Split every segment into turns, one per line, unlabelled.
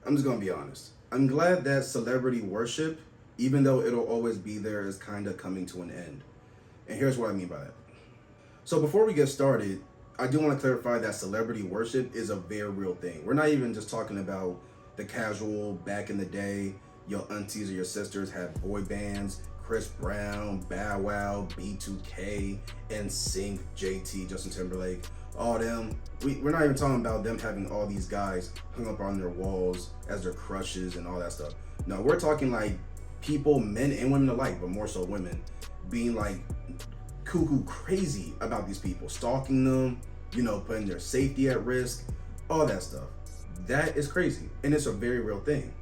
I'm just gonna be honest. I'm glad that celebrity worship, even though it'll always be there, is kind of coming to an end. And here's what I mean by that. So before we get started, I do want to clarify that celebrity worship is a very real thing. We're not even just talking about the casual back in the day, your aunties or your sisters had boy bands, Chris Brown, Bow Wow, B2K, NSYNC, JT, Justin Timberlake, all them. We're not even talking about them having all these guys hung up on their walls as their crushes and all that stuff. No, we're talking like people, men and women alike, but more so women, being like cuckoo crazy about these people, stalking them, putting their safety at risk, all that stuff. That is crazy, and it's a very real thing.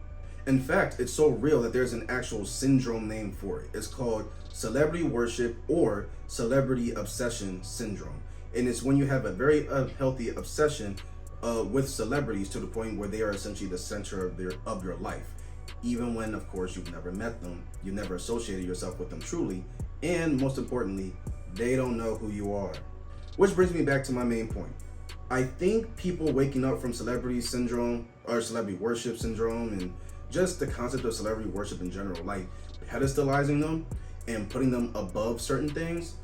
In fact, it's so real that there's an actual syndrome name for it. It's called celebrity worship or celebrity obsession syndrome. And it's when you have a very unhealthy obsession with celebrities to the point where they are essentially the center of your life. Even when, of course, you've never met them, you've never associated yourself with them truly, and most importantly, they don't know who you are. Which brings me back to my main point. I think people waking up from celebrity syndrome or celebrity worship syndrome and just the concept of celebrity worship in general, like pedestalizing them and putting them above certain things,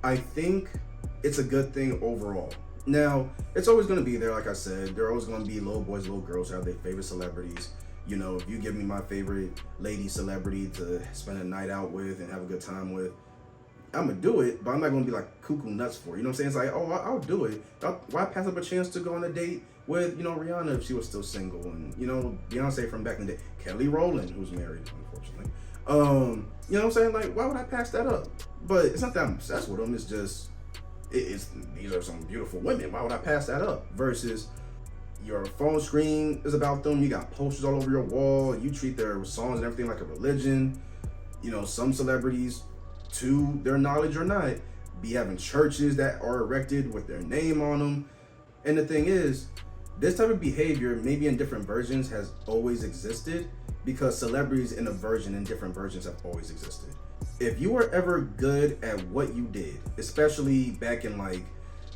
I think it's a good thing overall. Now, it's always going to be there, like I said. There are always going to be little boys, little girls who have their favorite celebrities. If you give me my favorite lady celebrity to spend a night out with and have a good time with, I'm going to do it, but I'm not going to be like cuckoo nuts for it. You know what I'm saying? It's like, oh, I'll do it. Why pass up a chance to go on a date with, Rihanna if she was still single? And, Beyonce from back in the day. Kelly Rowland, who's married, unfortunately. You know what I'm saying? Like, why would I pass that up? But it's not that I'm obsessed with them. It's just, these are some beautiful women. Why would I pass that up? Versus your phone screen is about them. You got posters all over your wall. You treat their songs and everything like a religion. Some celebrities, to their knowledge or not, be having churches that are erected with their name on them. And the thing is, this type of behavior, maybe in different versions, has always existed because celebrities in different versions have always existed. If you were ever good at what you did, especially back in like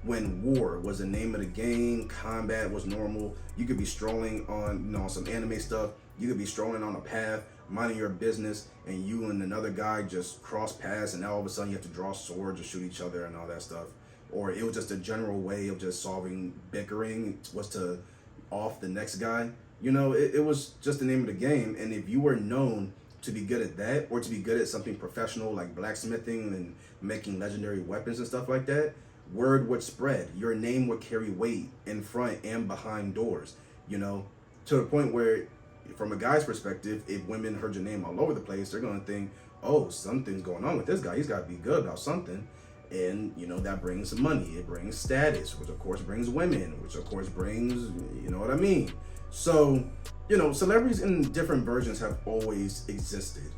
when war was the name of the game, combat was normal, you could be strolling on, some anime stuff, you could be strolling on a path, minding your business, and you and another guy just cross paths, and now all of a sudden you have to draw swords or shoot each other and all that stuff. Or it was just a general way of just solving bickering was to off the next guy. It was just the name of the game. And if you were known to be good at that, or to be good at something professional like blacksmithing and making legendary weapons and stuff like that, word would spread. Your name would carry weight in front and behind doors, to the point where, from a guy's perspective, if women heard your name all over the place, they're going to think, oh, something's going on with this guy. He's got to be good about something. And, that brings money. It brings status, which of course brings women, which of course brings, you know what I mean? So, celebrities in different versions have always existed.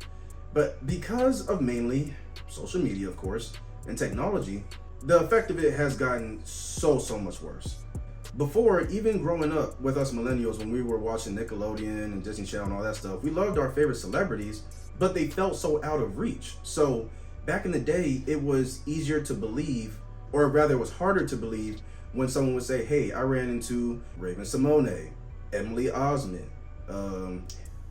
But because of mainly social media, of course, and technology, the effect of it has gotten so much worse. Before, even growing up with us millennials, when we were watching Nickelodeon and Disney Channel and all that stuff, we loved our favorite celebrities, but they felt so out of reach. So back in the day, it was easier to believe, or rather it was harder to believe, when someone would say, hey, I ran into Raven-Symoné, Emily Osment,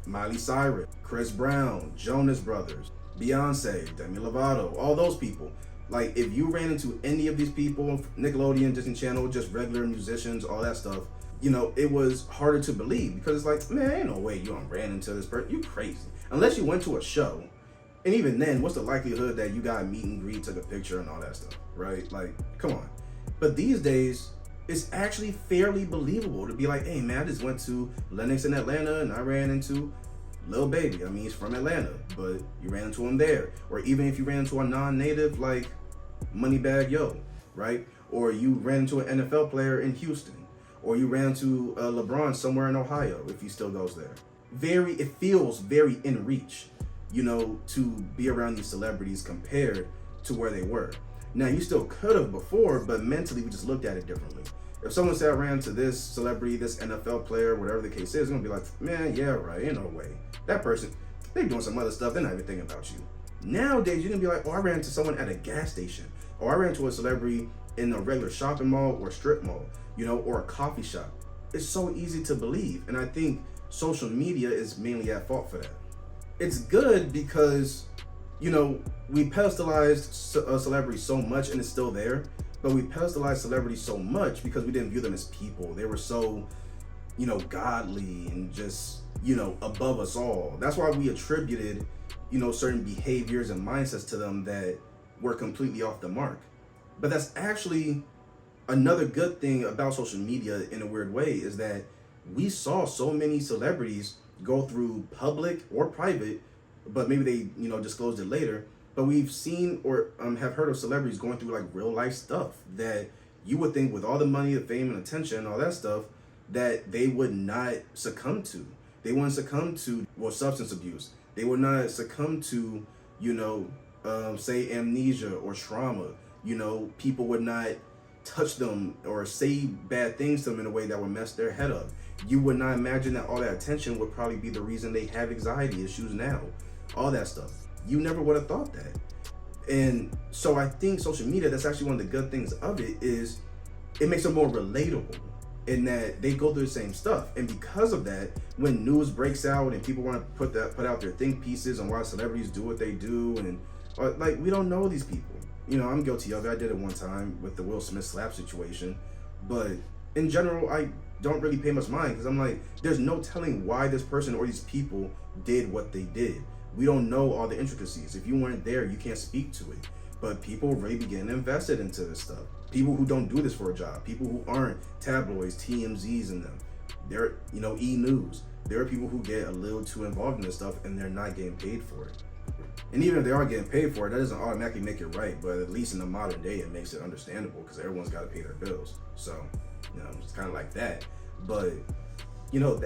Miley Cyrus, Chris Brown, Jonas Brothers, Beyonce, Demi Lovato, all those people. Like, if you ran into any of these people, Nickelodeon, Disney Channel, just regular musicians, all that stuff, it was harder to believe because it's like, man, ain't no way you ran into this person. You crazy. Unless you went to a show. And even then, what's the likelihood that you got a meet and greet, took a picture and all that stuff, right? Like, come on. But these days, it's actually fairly believable to be like, hey, man, I just went to Lennox in Atlanta and I ran into Lil Baby. I mean, he's from Atlanta, but you ran into him there. Or even if you ran into a non-native like Moneybagg Yo, right? Or you ran into an NFL player in Houston. Or you ran into LeBron somewhere in Ohio, if he still goes there. It feels very in reach, to be around these celebrities compared to where they were. Now, you still could have before, but mentally we just looked at it differently. If someone said I ran to this celebrity, this NFL player, whatever the case is, it's gonna be like, man, yeah, right, ain't no way. That person, they're doing some other stuff, they're not even thinking about you. Nowadays, you're gonna be like, oh, I ran into someone at a gas station, or I ran into a celebrity in a regular shopping mall or strip mall, or a coffee shop. It's so easy to believe. And I think social media is mainly at fault for that. It's good because, we pedestalized celebrities so much, and it's still there, but we pedestalized celebrities so much because we didn't view them as people. They were so, godly and just, above us all. That's why we attributed, certain behaviors and mindsets to them that were completely off the mark. But that's actually another good thing about social media in a weird way, is that we saw so many celebrities go through public or private, but maybe they, disclosed it later. But we've seen or have heard of celebrities going through like real life stuff that you would think, with all the money, the fame, and attention, and all that stuff, that they would not succumb to. They wouldn't succumb to, substance abuse. They would not succumb to, say amnesia or trauma. People would not touch them or say bad things to them in a way that would mess their head up. You would not imagine that all that attention would probably be the reason they have anxiety issues now. All that stuff. You never would have thought that. And so I think social media, that's actually one of the good things of it, is it makes it more relatable in that they go through the same stuff. And because of that, when news breaks out and people want to put out their think pieces on why celebrities do what they do, and like, we don't know these people. I'm guilty of it. I did it one time with the Will Smith slap situation. But in general, I don't really pay much mind, because I'm like, there's no telling why this person or these people did what they did. We don't know all the intricacies. If you weren't there, you can't speak to it. But people really begin invested into this stuff. People who don't do this for a job. People who aren't tabloids, TMZs in them. They're, E! News. There are people who get a little too involved in this stuff, and they're not getting paid for it. And even if they are getting paid for it, that doesn't automatically make it right. But at least in the modern day, it makes it understandable, because everyone's got to pay their bills. So, it's kind of like that. But,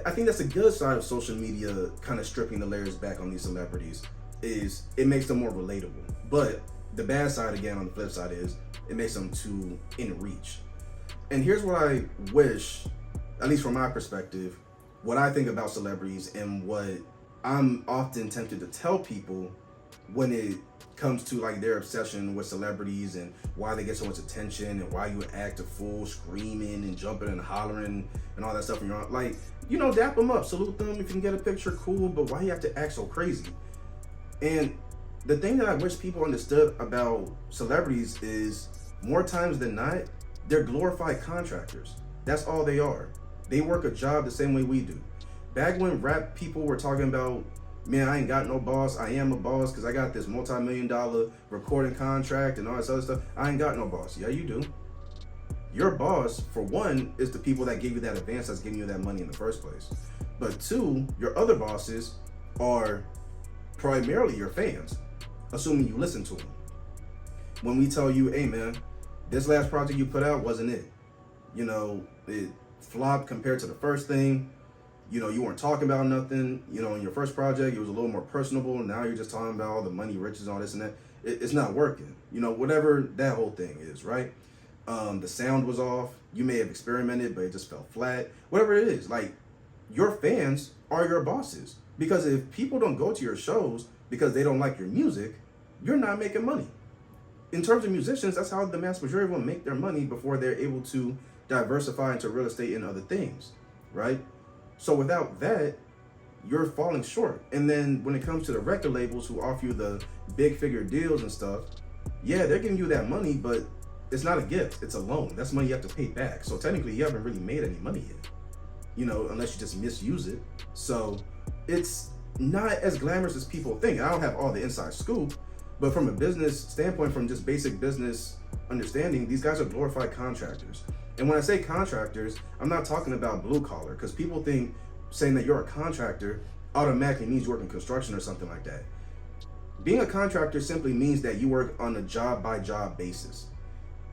I think that's a good side of social media, kind of stripping the layers back on these celebrities, is it makes them more relatable. But the bad side, again, on the flip side, is it makes them too in reach. And here's what I wish, at least from my perspective, what I think about celebrities, and what I'm often tempted to tell people when it comes to like their obsession with celebrities and why they get so much attention, and why you would act a fool screaming and jumping and hollering and all that stuff. And you're like, dap them up, salute them. If you can get a picture, cool, but why you have to act so crazy? And the thing that I wish people understood about celebrities is, more times than not, they're glorified contractors. That's all they are. They work a job the same way we do. Back when rap people were talking about, man, I ain't got no boss, I am a boss because I got this multi-million-dollar recording contract and all this other stuff. I ain't got no boss. Yeah, you do. Your boss, for one, is the people that gave you that advance, that's giving you that money in the first place. But two, your other bosses are primarily your fans, assuming you listen to them. When we tell you, hey man, this last project you put out wasn't it. It flopped compared to the first thing. You weren't talking about nothing. In your first project, it was a little more personable. Now you're just talking about all the money, riches, all this and that. It's not working. Whatever that whole thing is, right? The sound was off. You may have experimented, but it just fell flat. Whatever it is, like, your fans are your bosses. Because if people don't go to your shows because they don't like your music, you're not making money. In terms of musicians, that's how the mass majority of them make their money before they're able to diversify into real estate and other things, right? So without that, you're falling short. And then when it comes to the record labels who offer you the big figure deals and stuff, yeah, they're giving you that money, but it's not a gift, it's a loan. That's money you have to pay back. So technically you haven't really made any money yet, unless you just misuse it. So it's not as glamorous as people think. I don't have all the inside scoop, but from a business standpoint, from just basic business understanding, these guys are glorified contractors. And when I say contractors, I'm not talking about blue collar, because people think saying that you're a contractor automatically means you work in construction or something like that. Being a contractor simply means that you work on a job by job basis.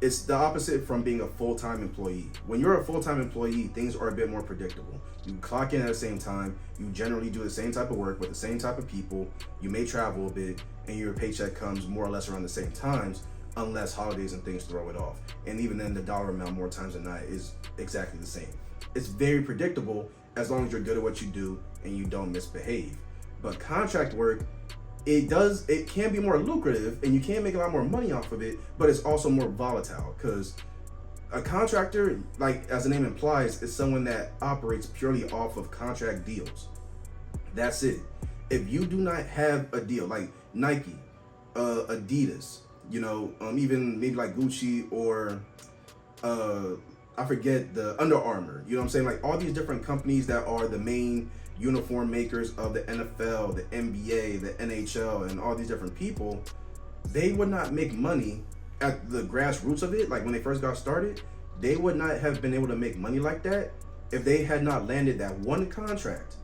It's the opposite from being a full-time employee. When you're a full-time employee, things are a bit more predictable. You clock in at the same time, you generally do the same type of work with the same type of people, you may travel a bit, and your paycheck comes more or less around the same times, unless holidays and things throw it off. And even then, the dollar amount more times than not is exactly the same. It's very predictable as long as you're good at what you do and you don't misbehave. But contract work, it can be more lucrative and you can make a lot more money off of it, but it's also more volatile, because A contractor, like as the name implies, is someone that operates purely off of contract deals. That's it. If you do not have a deal like Nike, Adidas, even maybe like Gucci or I forget, the Under Armour, you know what I'm saying? Like all these different companies that are the main uniform makers of the NFL, the NBA, the NHL, and all these different people, they would not make money at the grassroots of it. Like when they first got started, they would not have been able to make money like that if they had not landed that one contract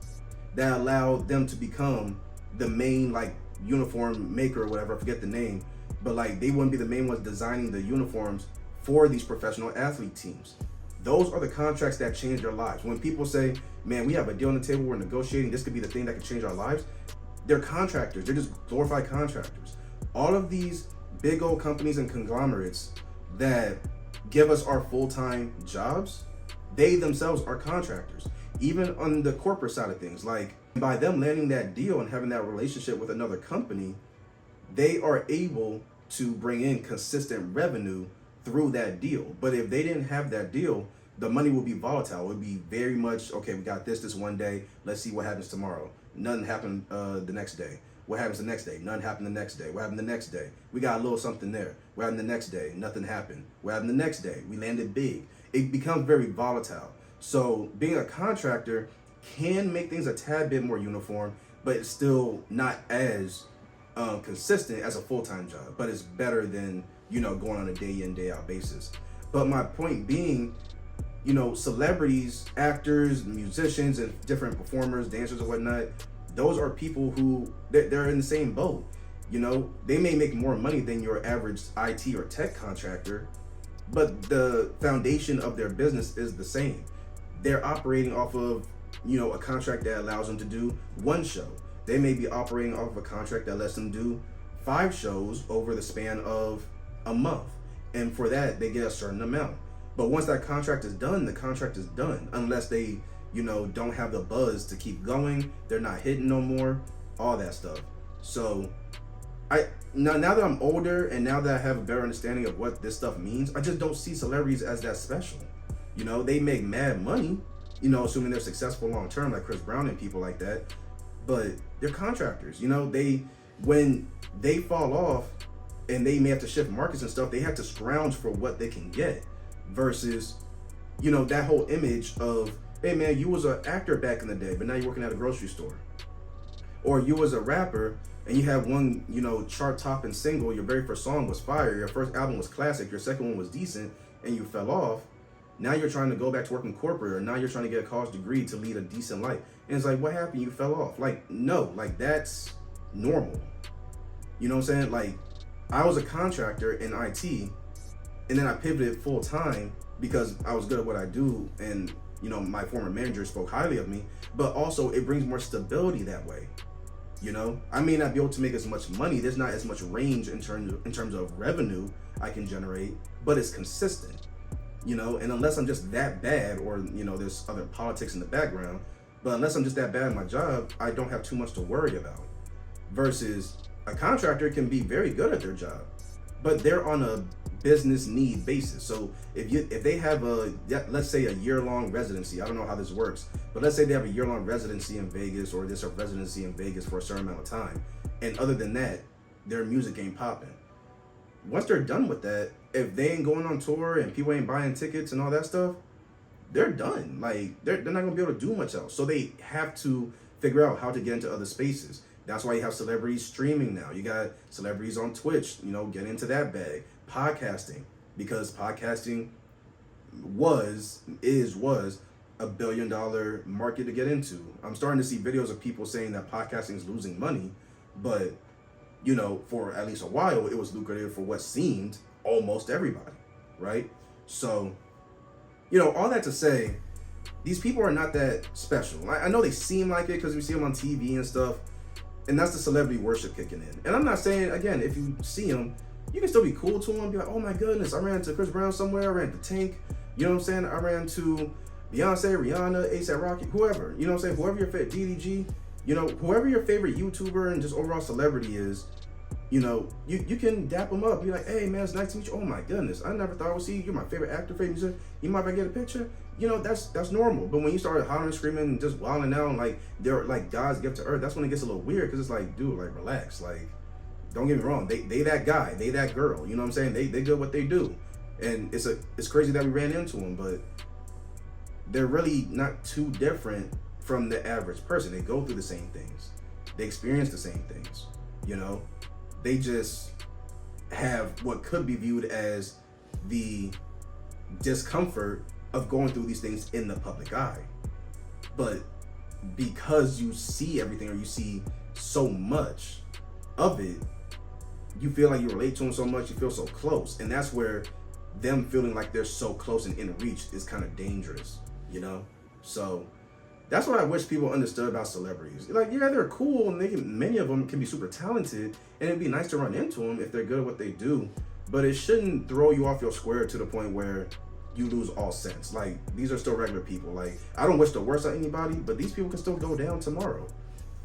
that allowed them to become the main like uniform maker or whatever. I forget the name, but like they wouldn't be the main ones designing the uniforms for these professional athlete teams. Those are the contracts that change their lives. When people say, man, we have a deal on the table, we're negotiating, this could be the thing that could change our lives, they're contractors. They're just glorified contractors. All of these big old companies and conglomerates that give us our full-time jobs, they themselves are contractors. Even on the corporate side of things, like by them landing that deal and having that relationship with another company, they are able to bring in consistent revenue through that deal. But if they didn't have that deal, the money will be volatile. It would be very much, okay, we got this one day, let's see what happens tomorrow. Nothing happened the next day. What happens the next day? Nothing happened the next day. What happened the next day? We got a little something there. What happened the next day? Nothing happened. What happened the next day? We landed big. It becomes very volatile. So being a contractor can make things a tad bit more uniform, but it's still not as consistent as a full-time job. But it's better than, going on a day in, day out basis. But my point being, celebrities, actors, musicians, and different performers, dancers and whatnot, those are people who, they're in the same boat. They may make more money than your average IT or tech contractor, but the foundation of their business is the same. They're operating off of, a contract that allows them to do one show. They may be operating off of a contract that lets them do 5 shows over the span of a month. And for that, they get a certain amount. But once that contract is done, the contract is done. Unless they, don't have the buzz to keep going, they're not hitting no more, all that stuff. So now that I'm older and now that I have a better understanding of what this stuff means, I just don't see celebrities as that special. They make mad money, assuming they're successful long term, like Chris Brown and people like that. But they're contractors. When they fall off and they may have to shift markets and stuff, they have to scrounge for what they can get. Versus, that whole image of, hey man, you was an actor back in the day, but now you're working at a grocery store. Or you was a rapper and you had one, chart topping single, your very first song was fire, your first album was classic, your second one was decent, and you fell off. Now you're trying to go back to working corporate, or now you're trying to get a college degree to lead a decent life. And it's like, what happened? You fell off. Like, no, like that's normal. You know what I'm saying? Like, I was a contractor in IT, and then I pivoted full time because I was good at what I do, and my former manager spoke highly of me. But also, it brings more stability that way. I may not be able to make as much money. There's not as much range in terms of revenue I can generate, but it's consistent. And unless I'm just that bad, or there's other politics in the background, but unless I'm just that bad at my job, I don't have too much to worry about. Versus a contractor can be very good at their job, but they're on a business need basis. So if they have let's say a year-long residency, I don't know how this works, but let's say they have a year-long residency in Vegas, or there's a residency in Vegas for a certain amount of time, and other than that, their music ain't popping. Once they're done with that, if they ain't going on tour and people ain't buying tickets and all that stuff, they're done. Like they're not gonna be able to do much else. So they have to figure out how to get into other spaces. That's why you have celebrities streaming now. You got celebrities on Twitch, get into that bag. Podcasting, because podcasting was a $1 billion market to get into. I'm starting to see videos of people saying that podcasting is losing money, but for at least a while, it was lucrative for what seemed almost everybody, right? So, all that to say, these people are not that special. I know they seem like it because we see them on TV and stuff, and that's the celebrity worship kicking in. And I'm not saying, again, if you see them, you can still be cool to them, be like, oh my goodness, I ran into Chris Brown somewhere, I ran into Tank, you know what I'm saying? I ran to Beyonce, Rihanna, A$AP Rocky, whoever, you know what I'm saying? Whoever your favorite, DDG, whoever your favorite YouTuber and just overall celebrity is, You know, you can dap them up. Be like, hey man, it's nice to meet you. Oh my goodness, I never thought I would see you. You're my favorite actor, favorite musician. You mind if I get a picture? You know, that's normal. But when you start hollering, screaming, and just wilding out, and like they're like God's gift to earth, that's when it gets a little weird. Because it's like, dude, like relax. Like, don't get me wrong. They that guy, they that girl. You know what I'm saying? They good what they do, and it's crazy that we ran into them, but they're really not too different from the average person. They go through the same things. They experience the same things. You know, they just have what could be viewed as the discomfort of going through these things in the public eye. But because you see everything, or you see so much of it, you feel like you relate to them so much, you feel so close. And that's where them feeling like they're so close and in reach is kind of dangerous, you know? So that's what I wish people understood about celebrities. Like, yeah, they're cool, and many of them can be super talented, and it'd be nice to run into them if they're good at what they do. But it shouldn't throw you off your square to the point where you lose all sense. Like, these are still regular people. Like, I don't wish the worst on anybody, but these people can still go down tomorrow,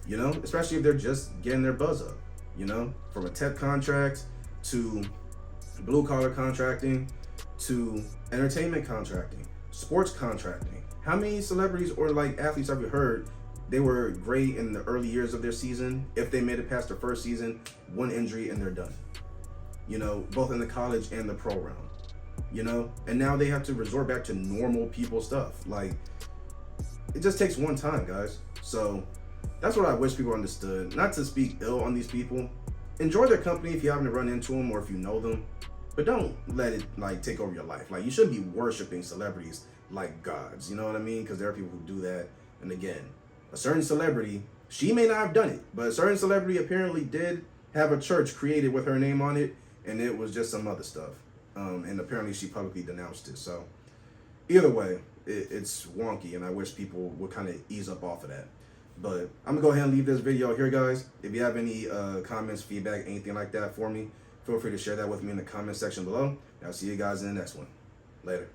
you know? Especially if they're just getting their buzz up, you know? From a tech contract to blue collar contracting to entertainment contracting, sports contracting. How many celebrities or like athletes have you heard they were great in the early years of their season? If they made it past their first season, one injury and they're done. You know, both in the college and the pro realm. You know, and now they have to resort back to normal people stuff. Like, it just takes one time, guys. So that's what I wish people understood. Not to speak ill on these people. Enjoy their company if you happen to run into them or if you know them, but don't let it like take over your life. Like, you shouldn't be worshiping celebrities like gods, you know what I mean? Because there are people who do that. And again, a certain celebrity, she may not have done it, but a certain celebrity apparently did have a church created with her name on it, and it was just some other stuff. And apparently she publicly denounced it. So either way, it's wonky, and I wish people would kind of ease up off of that. But I'm gonna go ahead and leave this video here, guys. If you have any comments, feedback, anything like that for me, feel free to share that with me in the comment section below. I'll see you guys in the next one. Later.